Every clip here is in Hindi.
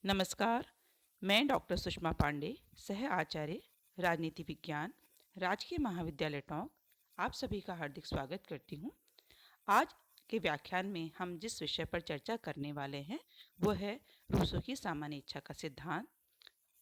नमस्कार, मैं डॉक्टर सुषमा पांडे, सह आचार्य राजनीति विज्ञान, राजकीय महाविद्यालय टोंक, आप सभी का हार्दिक स्वागत करती हूँ। आज के व्याख्यान में हम जिस विषय पर चर्चा करने वाले हैं वो है रूसो की सामान्य इच्छा का सिद्धांत।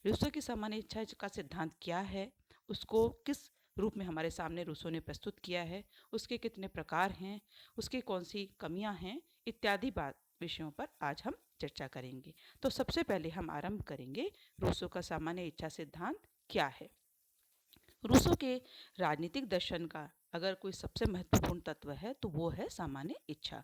रूसो की सामान्य इच्छा का सिद्धांत क्या है, उसको किस रूप में हमारे सामने रूसो ने प्रस्तुत किया है, उसके कितने प्रकार हैं, उसकी कौन सी कमियां हैं, इत्यादि बात विषयों पर आज हम चर्चा करेंगे। तो सबसे पहले हम आरंभ करेंगे रूसो का सामान्य इच्छा सिद्धांत क्या है। रूसो के राजनीतिक दर्शन का अगर कोई सबसे महत्वपूर्ण तत्व है तो वो है सामान्य इच्छा।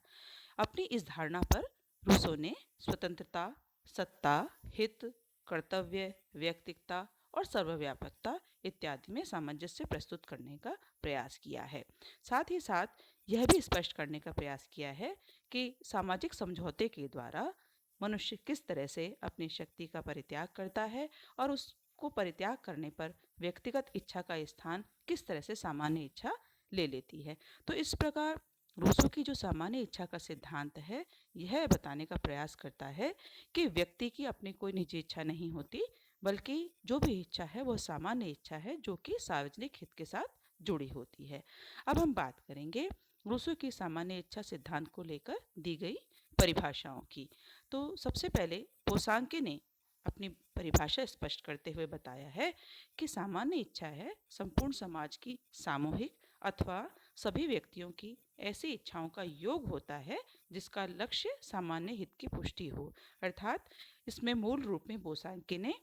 अपनी इस धारणा पर रूसो ने स्वतंत्रता, सत्ता, हित, कर्तव्य, व्यक्तिकता और सर्वव्यापकता इत्यादि में सामंजस्य प्रस्तुत करने का प्रयास किया है। साथ ही साथ यह भी स्पष्ट करने का प्रयास किया है कि सामाजिक समझौते के द्वारा मनुष्य किस तरह से अपनी शक्ति का परित्याग करता है और उसको परित्याग करने पर व्यक्तिगत इच्छा का स्थान किस तरह से सामान्य इच्छा ले लेती है। तो इस प्रकार रूसो की जो सामान्य इच्छा का सिद्धांत है यह बताने का प्रयास करता है कि व्यक्ति की अपनी कोई निजी इच्छा नहीं होती, बल्कि जो भी इच्छा है वह सामान्य इच्छा है जो कि सार्वजनिक हित के साथ जुड़ी होती है। अब हम बात करेंगे रूसो की सामान्य इच्छा सिद्धांत को लेकर दी गई परिभाषाओं की। तो सबसे पहले पोसांके ने अपनी परिभाषा स्पष्ट करते हुए बताया है कि सामान्य इच्छा है संपूर्ण समाज की सामूहिक अथवा सभी व्यक्तियों की ऐसी इच्छाओं का योग होता है जिसका लक्ष्य सामान्य हित की पुष्टि हो। अर्थात इसमें मूल रूप में बोसांके ने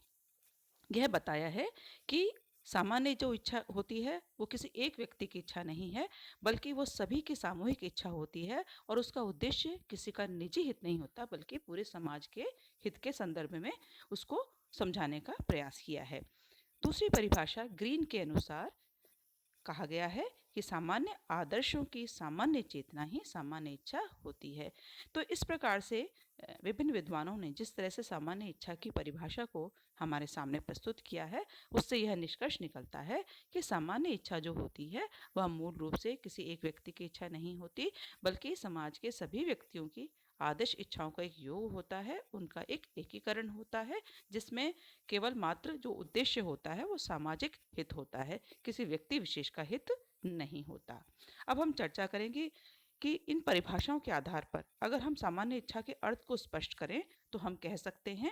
यह बताया है कि सामान्य जो इच्छा होती है वो किसी एक व्यक्ति की इच्छा नहीं है, बल्कि वो सभी की सामूहिक इच्छा होती है और उसका उद्देश्य किसी का निजी हित नहीं होता, बल्कि पूरे समाज के हित के संदर्भ में उसको समझाने का प्रयास किया है। दूसरी परिभाषा ग्रीन के अनुसार कहा गया है कि सामान्य आदर्शों की सामान्य चेतना ही सामान्य इच्छा होती है। तो इस प्रकार से विभिन्न विद्वानों ने जिस तरह से सामान्य इच्छा की परिभाषा को हमारे सामने प्रस्तुत किया है उससे यह निष्कर्ष निकलता है कि सामान्य इच्छा जो होती है वह मूल रूप से किसी एक व्यक्ति की इच्छा नहीं होती, बल्कि समाज के सभी व्यक्तियों की आदर्श इच्छाओं का एक योग होता है, उनका एक एकीकरण होता है जिसमें केवल मात्र जो उद्देश्य होता है वो सामाजिक हित होता है, किसी व्यक्ति विशेष का हित नहीं होता। अब हम चर्चा करेंगे कि इन परिभाषाओं के आधार पर अगर हम सामान्य इच्छा के अर्थ को स्पष्ट करें तो हम कह सकते हैं,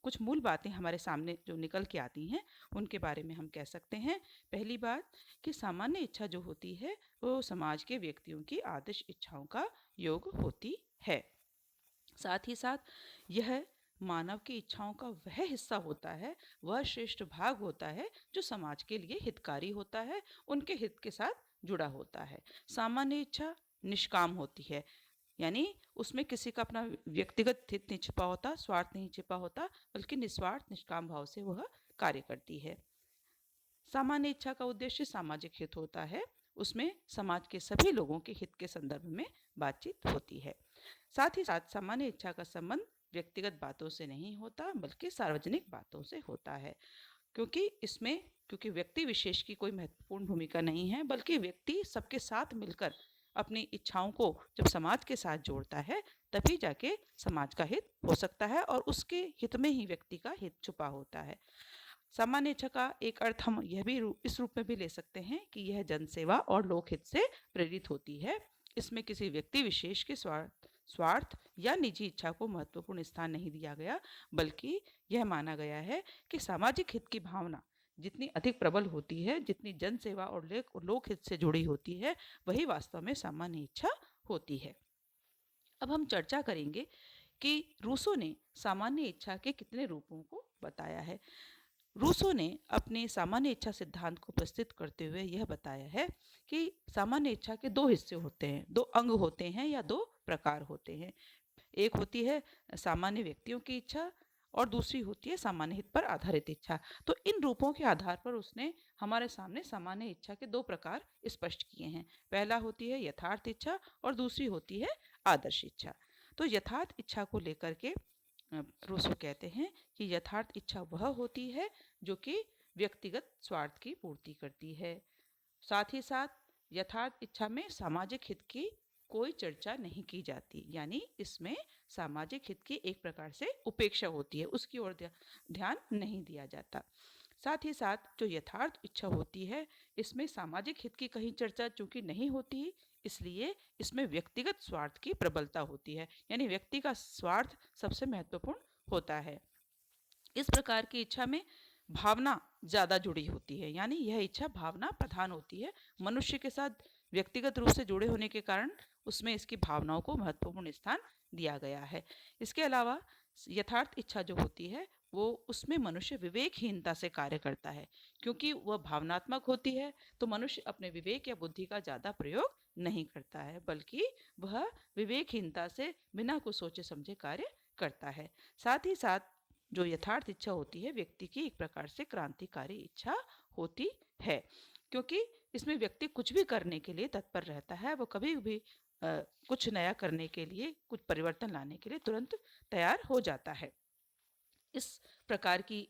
कुछ मूल बातें हमारे सामने जो निकल के आती हैं उनके बारे में हम कह सकते हैं। पहली बात कि सामान्य इच्छा जो होती है वो समाज के व्यक्तियों की आदर्श इच्छाओं का योग होती है। साथ ही साथ यह मानव की इच्छाओं का वह हिस्सा होता है, वह श्रेष्ठ भाग होता है जो समाज के लिए हितकारी होता है, उनके हित के साथ जुड़ा होता है। सामान्य इच्छा निष्काम होती है, यानी उसमें किसी का अपना व्यक्तिगत हित नहीं छिपा होता, स्वार्थ नहीं छिपा होता, बल्कि निस्वार्थ निष्काम भाव से वह कार्य करती है। सामान्य इच्छा का उद्देश्य सामाजिक हित होता है, उसमें समाज के सभी लोगों के हित के संदर्भ में बातचीत होती है। साथ ही साथ सामान्य इच्छा का संबंध व्यक्तिगत बातों से नहीं होता, बल्कि सार्वजनिक बातों से होता है, क्योंकि व्यक्ति विशेष की कोई महत्वपूर्ण भूमिका नहीं है, बल्कि व्यक्ति सबके साथ मिलकर अपनी इच्छाओं को जब समाज के साथ जोड़ता है तभी जाके समाज का हित हो सकता है और उसके हित में ही व्यक्ति का हित छुपा होता है। सामान्य इच्छा का एक अर्थ हम यह भी इस रूप में भी ले सकते हैं कि यह जनसेवा और लोकहित से प्रेरित होती है। इसमें किसी व्यक्ति विशेष के स्वार्थ या निजी इच्छा को महत्वपूर्ण स्थान नहीं दिया गया, बल्कि यह माना गया है कि सामाजिक हित की भावना जितनी अधिक प्रबल होती है, जितनी जनसेवा और लोकहित से जुड़ी होती है, वही वास्तव में सामान्य इच्छा होती है। अब हम चर्चा करेंगे कि रूसो ने सामान्य इच्छा के कितने रूपों को बताया है। रूसो ने अपने सामान्य इच्छा सिद्धांत को प्रस्तुत करते हुए यह बताया है कि सामान्य इच्छा के दो हिस्से होते हैं, दो अंग होते हैं या दो प्रकार होते हैं। एक होती है सामान्य व्यक्तियों की इच्छा और दूसरी होती है सामान्य हित पर आधारित इच्छा। तो इन रूपों के आधार पर उसने हमारे सामने सामान्य इच्छा के दो प्रकार स्पष्ट किए हैं। पहला होती है यथार्थ इच्छा और दूसरी होती है आदर्श इच्छा। तो यथार्थ इच्छा को लेकर के रूसो कहते हैं कि यथार्थ इच्छा वह होती है जो कि व्यक्तिगत स्वार्थ की पूर्ति करती है। साथ ही साथ यथार्थ इच्छा में सामाजिक हित की कोई चर्चा नहीं की जाती, यानी इसमें सामाजिक हित की एक प्रकार से उपेक्षा होती है, उसकी ओर ध्यान नहीं दिया जाता। साथ ही साथ जो यथार्थ इच्छा होती है, इसमें सामाजिक हित की कहीं चर्चा चूंकि नहीं होती, इसलिए इसमें व्यक्तिगत स्वार्थ की प्रबलता होती है, यानी व्यक्ति का स्वार्थ सबसे महत्वपूर्ण होता है। इस प्रकार की इच्छा में भावना ज़्यादा जुड़ी होती है, यानी यह इच्छा भावना प्रधान होती है। मनुष्य के साथ व्यक्तिगत रूप से जुड़े होने के कारण उसमें इसकी भावनाओं को महत्वपूर्ण स्थान दिया गया है। इसके अलावा यथार्थ इच्छा जो होती है वो उसमें मनुष्य विवेकहीनता से कार्य करता है, क्योंकि वह भावनात्मक होती है तो मनुष्य अपने विवेक या बुद्धि का ज़्यादा प्रयोग नहीं करता है, बल्कि वह विवेकहीनता से बिना कुछ सोचे समझे कार्य करता है। साथ ही साथ जो यथार्थ इच्छा होती है व्यक्ति की एक प्रकार से क्रांतिकारी इच्छा होती है, क्योंकि इसमें व्यक्ति कुछ भी करने के लिए तत्पर रहता है, वो कभी भी कुछ नया करने के लिए, कुछ परिवर्तन लाने के लिए तुरंत तैयार हो जाता है। इस प्रकार की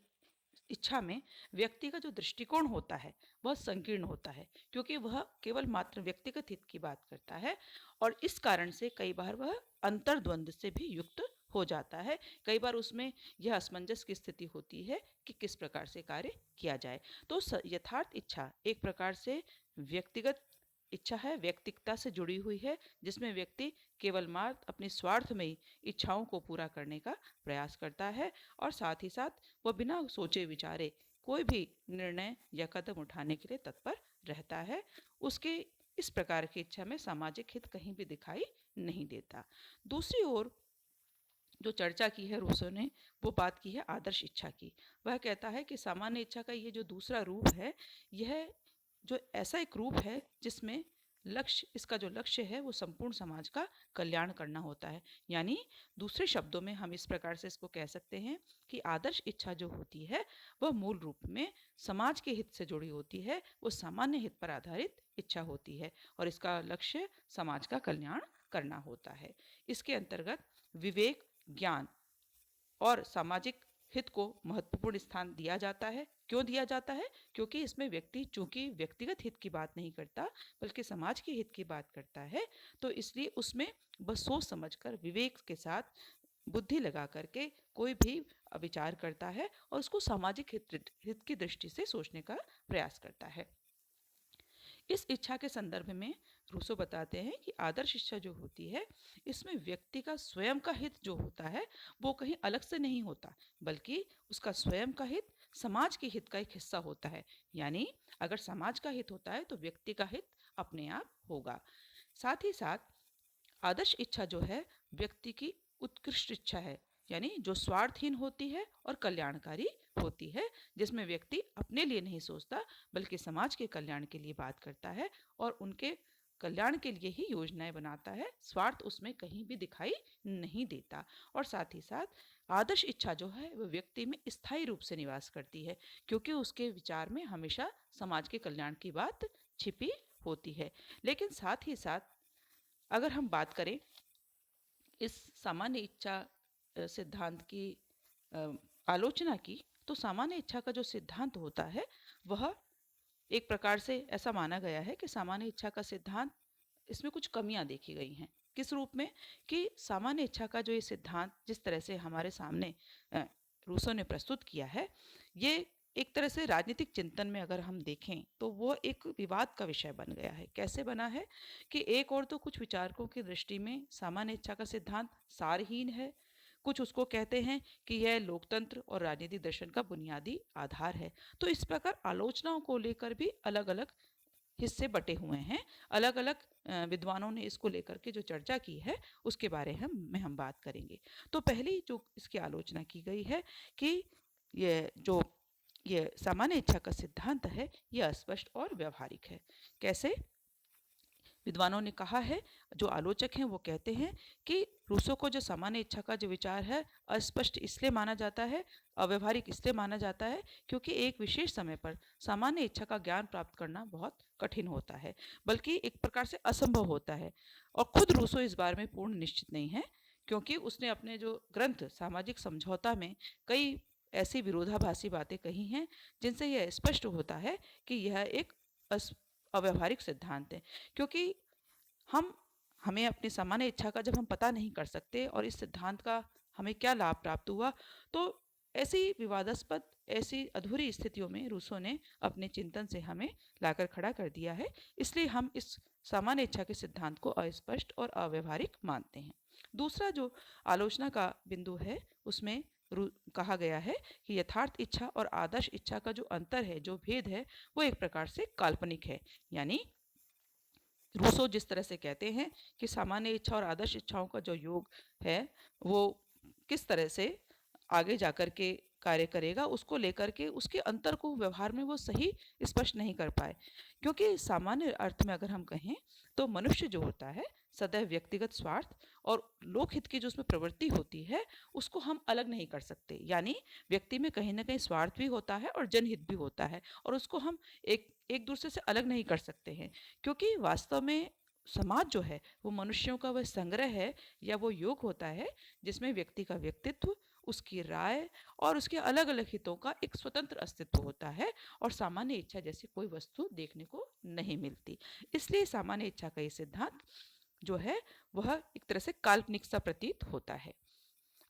इच्छा में व्यक्ति का जो दृष्टिकोण होता है वह संकीर्ण होता है, क्योंकि वह केवल मात्र व्यक्तिगत हित की बात करता है और इस कारण से कई बार वह अंतर्द्वंद से भी युक्त हो जाता है। कई बार उसमें यह असमंजस की स्थिति होती है कि किस प्रकार से कार्य किया जाए। तो यथार्थ इच्छा एक प्रकार से व्यक्तिगत इच्छा है, व्यक्तिकता से जुड़ी हुई है, जिसमें व्यक्ति केवल मात्र अपने स्वार्थ में ही इच्छाओं को पूरा करने का प्रयास करता है और साथ ही साथ वह बिना सोचे विचारे कोई भी निर्णय या कदम उठाने के लिए तत्पर रहता है। उसके इस प्रकार की इच्छा में सामाजिक हित कहीं भी दिखाई नहीं देता। दूसरी ओर जो चर्चा की है रूसो ने, वो बात की है आदर्श इच्छा की। वह कहता है कि सामान्य इच्छा का ये जो दूसरा रूप है, यह जो ऐसा एक रूप है जिसमें इसका जो लक्ष्य है वो संपूर्ण समाज का कल्याण करना होता है। यानी दूसरे शब्दों में हम इस प्रकार से इसको कह सकते हैं कि आदर्श इच्छा जो होती है वह मूल रूप में समाज के हित से जुड़ी होती है, वो सामान्य हित पर आधारित इच्छा होती है और इसका लक्ष्य समाज का कल्याण करना होता है। इसके अंतर्गत विवेक, ज्ञान और सामाजिक हित को महत्वपूर्ण स्थान दिया जाता है। क्यों दिया जाता है? क्योंकि इसमें व्यक्ति चूंकि व्यक्तिगत हित की बात नहीं करता बल्कि समाज के हित की बात करता है, तो इसलिए उसमें बस सोच समझकर विवेक के साथ बुद्धि लगा करके कोई भी विचार करता है और उसको सामाजिक हित की दृष्टि से सोचने का प्रयास करता है। इस इच्छा के संदर्भ में रूसो बताते हैं कि आदर्श इच्छा जो होती है इसमें व्यक्ति का स्वयं का हित जो होता है वो कहीं अलग से नहीं होता, बल्कि उसका स्वयं का हित समाज के हित का एक हिस्सा होता है। यानी अगर समाज का हित होता है तो व्यक्ति का हित अपने आप होगा। साथ ही साथ आदर्श इच्छा जो है व्यक्ति की उत्कृष्ट इच्छा है, यानी जो स्वार्थहीन होती है और कल्याणकारी होती है, जिसमें व्यक्ति अपने लिए नहीं सोचता बल्कि समाज के कल्याण के लिए बात करता है और उनके कल्याण के लिए ही योजनाएं बनाता है। स्वार्थ उसमें कहीं भी दिखाई नहीं देता। और साथ ही साथ आदर्श इच्छा जो है वह व्यक्ति में स्थायी रूप से निवास करती है, क्योंकि उसके विचार में हमेशा समाज के कल्याण की बात छिपी होती है। लेकिन साथ ही साथ अगर हम बात करें इस सामान्य इच्छा सिद्धांत की आलोचना की, तो सामान्य इच्छा का जो सिद्धांत होता है वह एक प्रकार से ऐसा माना गया है कि सामान्य इच्छा का सिद्धांत, इसमें कुछ कमियां देखी गई हैं। किस रूप में? कि सामान्य इच्छा का जो ये सिद्धांत जिस तरह से हमारे सामने रूसो ने प्रस्तुत किया है, ये एक तरह से राजनीतिक चिंतन में अगर हम देखें तो वो एक विवाद का विषय बन गया है। कैसे बना है कि एक और तो कुछ विचारकों की दृष्टि में सामान्य इच्छा का सिद्धांत सारहीन है, कुछ उसको कहते हैं कि यह लोकतंत्र और राजनीतिक दर्शन का बुनियादी आधार है। तो इस प्रकार आलोचनाओं को लेकर भी अलग अलग हिस्से बटे हुए हैं। अलग अलग विद्वानों ने इसको लेकर के जो चर्चा की है उसके बारे में हम बात करेंगे। तो पहली जो इसकी आलोचना की गई है कि ये सामान्य इच्छा का सिद्धांत है ये अस्पष्ट और व्यवहारिक है। कैसे? विद्वानों ने कहा है, जो आलोचक हैं वो कहते हैं कि रूसो को जो सामान्य इच्छा का जो विचार है अस्पष्ट इसलिए माना जाता है, अव्यवहारिक इसलिए माना जाता है क्योंकि एक विशेष समय पर सामान्य इच्छा का ज्ञान प्राप्त करना बहुत कठिन होता है, बल्कि एक प्रकार से असंभव होता है। और खुद रूसो इस बारे में पूर्ण निश्चित नहीं है, क्योंकि उसने अपने जो ग्रंथ सामाजिक समझौता में कई ऐसी विरोधाभासी बातें कही हैं जिनसे यह स्पष्ट होता है कि यह एक अव्यवहारिक सिद्धांत है। क्योंकि हम हमें अपनी सामान्य इच्छा का जब हम पता नहीं कर सकते और इस सिद्धांत का हमें क्या लाभ प्राप्त हुआ, तो ऐसी विवादास्पद, ऐसी अधूरी स्थितियों में रूसो ने अपने चिंतन से हमें लाकर खड़ा कर दिया है। इसलिए हम इस सामान्य इच्छा के सिद्धांत को अस्पष्ट और अव्यवहारिक मानते हैं। दूसरा जो आलोचना का बिंदु है, उसमें कहा गया है कि यथार्थ इच्छा और आदर्श इच्छा का जो अंतर है, जो भेद है, वो एक प्रकार से काल्पनिक है। यानी रूसो जिस तरह से कहते हैं कि सामान्य इच्छा और आदर्श इच्छाओं का जो योग है, वो किस तरह से आगे जाकर के कार्य करेगा, उसको लेकर के उसके अंतर को व्यवहार में वो सही स्पष्ट नहीं कर पाए। क्योंकि सामान्य अर्थ में अगर हम कहें तो मनुष्य जो होता है सदैव व्यक्तिगत स्वार्थ और लोकहित की जो उसमें प्रवृत्ति होती है, उसको हम अलग नहीं कर सकते। यानी व्यक्ति में कहीं ना कहीं स्वार्थ भी होता है और जनहित भी होता है, और उसको हम एक एक दूसरे से अलग नहीं कर सकते हैं। क्योंकि वास्तव में समाज जो है वो मनुष्यों का वह संग्रह है या वो योग होता है जिसमें व्यक्ति का व्यक्तित्व, उसकी राय और उसके अलग अलग हितों का एक स्वतंत्र अस्तित्व होता है, और सामान्य इच्छा जैसी कोई वस्तु देखने को नहीं मिलती। इसलिए सामान्य इच्छा का ये सिद्धांत जो है वह एक तरह से काल्पनिक सा प्रतीत होता है।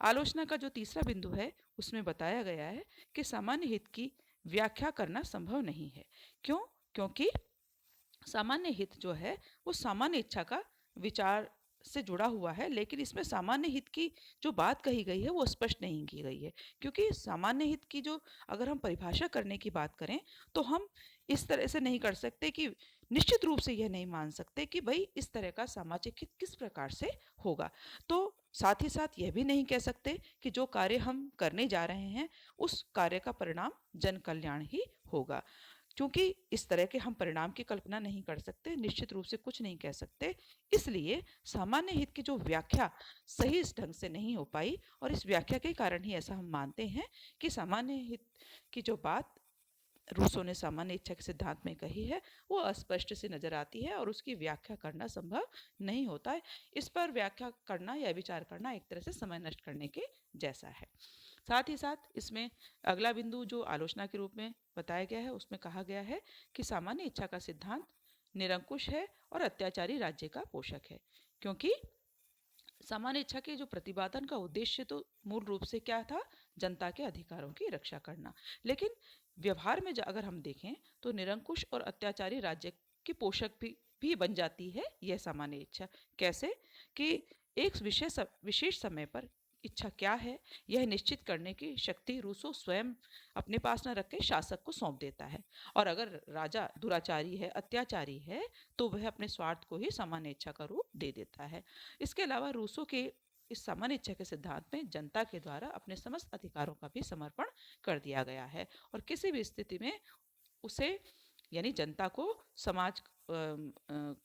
आलोचना का जो तीसरा बिंदु है, उसमें बताया गया है कि सामान्य हित की व्याख्या करना संभव नहीं है। क्यों? क्योंकि सामान्य हित जो है वो सामान्य इच्छा का विचार से जुड़ा हुआ है, लेकिन इसमें सामान्य हित की जो बात कही गई है वो स्पष्ट नहीं की गई है। क्योंकि सामान्य हित की जो अगर हम परिभाषा करने की बात करें तो हम इस तरह से नहीं कर सकते कि निश्चित रूप से यह नहीं मान सकते कि भाई इस तरह का सामाजिक हित किस प्रकार से होगा। तो साथ ही साथ यह भी नहीं कह सकते कि जो कार्य हम करने जा रहे हैं उस कार्य का परिणाम जन कल्याण ही होगा। क्योंकि इस तरह के हम परिणाम की कल्पना नहीं कर सकते, निश्चित रूप से कुछ नहीं कह सकते। इसलिए सामान्य हित की जो व्याख्या सही इस ढंग से नहीं हो पाई, और इस व्याख्या के कारण ही ऐसा हम मानते हैं कि सामान्य हित की जो बात रूसो ने सामान्य इच्छा के सिद्धांत में कही है वो अस्पष्ट से नजर आती है और उसकी व्याख्या करना संभव नहीं होता है। इस पर व्याख्या करना या विचार करना एक तरह से समय नष्ट करने के जैसा है। साथ ही साथ इसमें अगला बिंदु जो आलोचना के रूप में बताया गया है, उसमें कहा गया है कि सामान्य इच्छा का सिद्धांत निरंकुश है और अत्याचारी राज्य का पोषक है। क्योंकि सामान्य इच्छा के जो प्रतिपादन का उद्देश्य तो मूल रूप से क्या था? जनता के अधिकारों की रक्षा करना। लेकिन व्यवहार में अगर हम देखें तो निरंकुश और अत्याचारी राज्य की पोषक भी बन जाती है यह सामान्य इच्छा। कैसे? कि एक विशेष समय पर इच्छा क्या है यह निश्चित करने की शक्ति रूसो स्वयं अपने पास न रख के शासक को सौंप देता है। और अगर राजा दुराचारी है, अत्याचारी है, तो वह अपने स्वार्थ को ही सामान्य इच्छा का रूप दे देता है। इसके अलावा रूसो के इस सामान्य इच्छा के सिद्धांत में जनता के द्वारा अपने समस्त अधिकारों का भी समर्पण कर दिया गया है, और किसी भी स्थिति में उसे यानी जनता को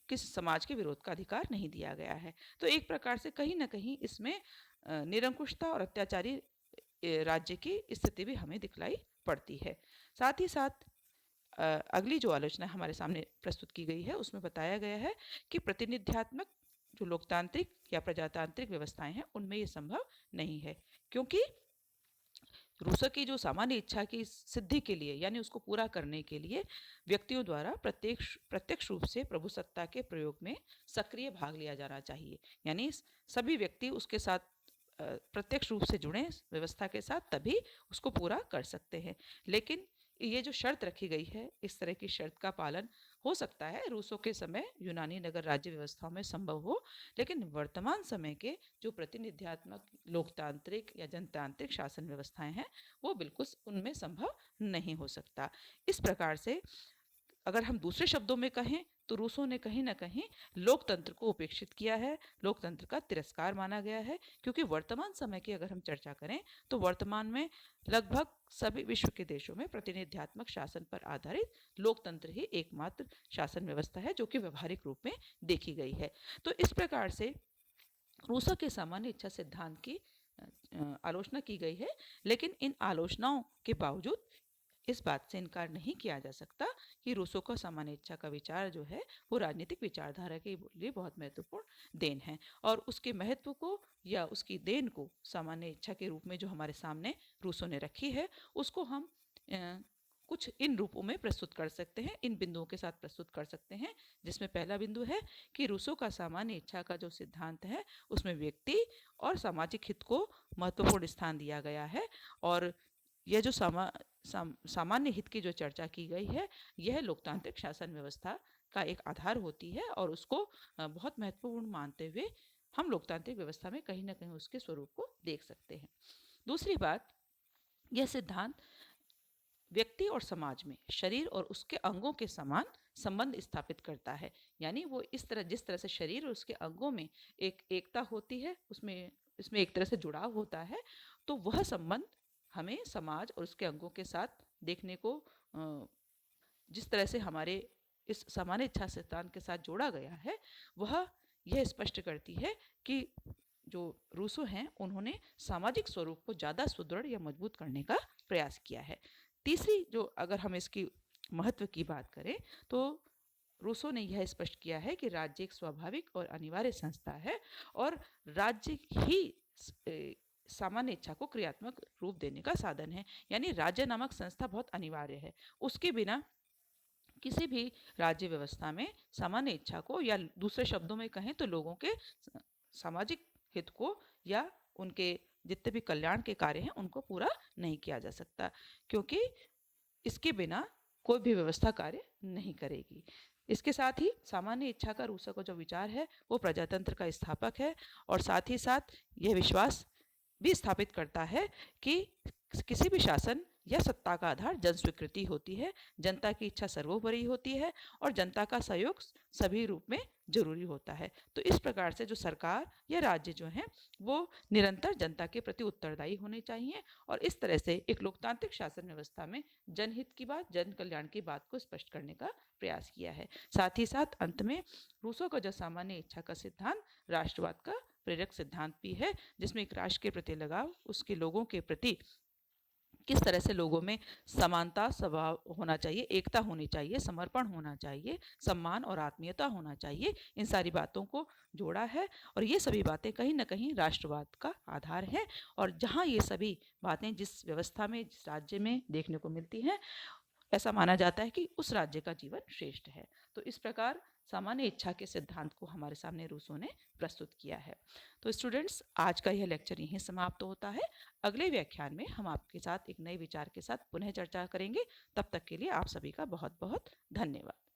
किस समाज के विरोध का अधिकार नहीं दिया गया है। तो एक प्रकार से कहीं ना कहीं इसमें निरंकुशता और अत्याचारी राज्य की स्थिति भी हमें दिखलाई पड़ती है। साथ ही साथ अगली जो आलोचना हमारे सामने प्रस्तुत की गई है उसमें बताया गया है कि प्रतिनिध्यात्मक जो लोकतांत्रिक या प्रजातांत्रिक व्यवस्थाएं हैं उनमें ये संभव नहीं है। क्योंकि रूसो की जो सामान्य इच्छा की सिद्धि के लिए यानी उसको पूरा करने के लिए व्यक्तियों द्वारा प्रत्यक्ष रूप से प्रभु सत्ता के प्रयोग में सक्रिय भाग लिया जाना चाहिए। यानी सभी व्यक्ति उसके साथ प्रत्यक्ष रूप से जुड़े व्यवस्था के साथ, तभी उसको पूरा कर सकते हैं। लेकिन ये जो शर्त रखी गई है, इस तरह की शर्त का पालन हो सकता है रूसो के समय यूनानी नगर राज्य व्यवस्थाओं में संभव हो, लेकिन वर्तमान समय के जो प्रतिनिध्यात्मक लोकतांत्रिक या जनतांत्रिक शासन व्यवस्थाएं हैं वो बिल्कुल उनमें संभव नहीं हो सकता। इस प्रकार से अगर हम दूसरे शब्दों में कहें तो रूसो ने कहीं ना कहीं लोकतंत्र को उपेक्षित किया है, लोकतंत्र का तिरस्कार माना गया है। क्योंकि वर्तमान समय की अगर हम चर्चा करें तो वर्तमान में लगभग सभी विश्व के देशों में प्रतिनिध्यात्मक शासन पर आधारित लोकतंत्र ही एकमात्र शासन व्यवस्था है जो कि व्यवहारिक रूप में देखी गई है। तो इस प्रकार से रूसो के सामान्य इच्छा सिद्धांत की आलोचना की गई है, लेकिन इन आलोचनाओं के बावजूद इस बात से इनकार नहीं किया जा सकता कि रूसो का सामान्य इच्छा का विचार जो है वो राजनीतिक विचारधारा के लिए बहुत महत्वपूर्ण देन है, और उसके महत्व को या उसकी देन को सामान्य इच्छा के रूप में जो हमारे सामने रूसो ने रखी है उसको हम कुछ इन रूपों में प्रस्तुत कर सकते हैं, इन बिंदुओं के साथ प्रस्तुत कर सकते हैं, जिसमें पहला बिंदु है कि रूसो का सामान्य इच्छा का जो सिद्धांत है उसमें व्यक्ति और सामाजिक हित को महत्वपूर्ण स्थान दिया गया है, और यह जो सामान्य हित की जो चर्चा की गई है यह लोकतांत्रिक शासन व्यवस्था का एक आधार होती है, और उसको बहुत महत्वपूर्ण मानते हुए हम लोकतांत्रिक व्यवस्था में कहीं ना कहीं उसके स्वरूप को देख सकते हैं। दूसरी बात, यह सिद्धांत व्यक्ति और समाज में शरीर और उसके अंगों के समान संबंध स्थापित करता है। यानी वो इस तरह, जिस तरह से शरीर और उसके अंगों में एक एकता होती है, उसमें इसमें एक तरह से जुड़ाव होता है, तो वह संबंध हमें समाज और उसके अंगों के साथ देखने को जिस तरह से हमारे इस सामान्य इच्छा सिद्धांत के साथ जोड़ा गया है, वह यह स्पष्ट करती है कि जो रूसो हैं उन्होंने सामाजिक स्वरूप को ज़्यादा सुदृढ़ या मजबूत करने का प्रयास किया है। तीसरी जो, अगर हम इसकी महत्व की बात करें, तो रूसो ने यह स्पष्ट किया है कि राज्य एक स्वाभाविक और अनिवार्य संस्था है, और राज्य ही सामान्य इच्छा को क्रियात्मक रूप देने का साधन है। यानी राज्य नामक संस्था बहुत अनिवार्य है, उसके बिना किसी भी राज्य व्यवस्था में सामान्य इच्छा को, या दूसरे शब्दों में कहें तो लोगों के सामाजिक हित को या उनके जितने भी कल्याण के कार्य हैं उनको पूरा नहीं किया जा सकता, क्योंकि इसके बिना कोई भी व्यवस्था कार्य नहीं करेगी। इसके साथ ही सामान्य इच्छा का रूसो का जो विचार है वो प्रजातंत्र का स्थापक है, और साथ ही साथ यह विश्वास भी स्थापित करता है कि किसी भी शासन या सत्ता का आधार जन स्वीकृति होती है, जनता की इच्छा सर्वोपरि होती है, और जनता का सहयोग सभी रूप में जरूरी होता है। तो इस प्रकार से जो सरकार या राज्य जो है वो निरंतर जनता के प्रति उत्तरदायी होने चाहिए, और इस तरह से एक लोकतांत्रिक शासन व्यवस्था में जनहित की बात, जन कल्याण की बात को स्पष्ट करने का प्रयास किया है। साथ ही साथ अंत में रूसो का जो सामान्य इच्छा का सिद्धांत राष्ट्रवाद का प्रेरक सिद्धांत भी है, जिसमें एक राष्ट्र के प्रति लगाव, उसके लोगों के प्रति किस तरह से लोगों में समानता स्वभाव होना चाहिए, एकता होनी चाहिए, समर्पण होना चाहिए, सम्मान और आत्मीयता होना चाहिए, इन सारी बातों को जोड़ा है। और ये सभी बातें कहीं ना कहीं राष्ट्रवाद का आधार है, और जहाँ ये सभी बातें जिस व्यवस्था में, जिस राज्य में देखने को मिलती हैं, ऐसा माना जाता है कि उस राज्य का जीवन श्रेष्ठ है। तो इस प्रकार सामान्य इच्छा के सिद्धांत को हमारे सामने रूसो ने प्रस्तुत किया है। तो स्टूडेंट्स, आज का यह लेक्चर यहीं समाप्त होता है। अगले व्याख्यान में हम आपके साथ एक नए विचार के साथ पुनः चर्चा करेंगे। तब तक के लिए आप सभी का बहुत बहुत धन्यवाद।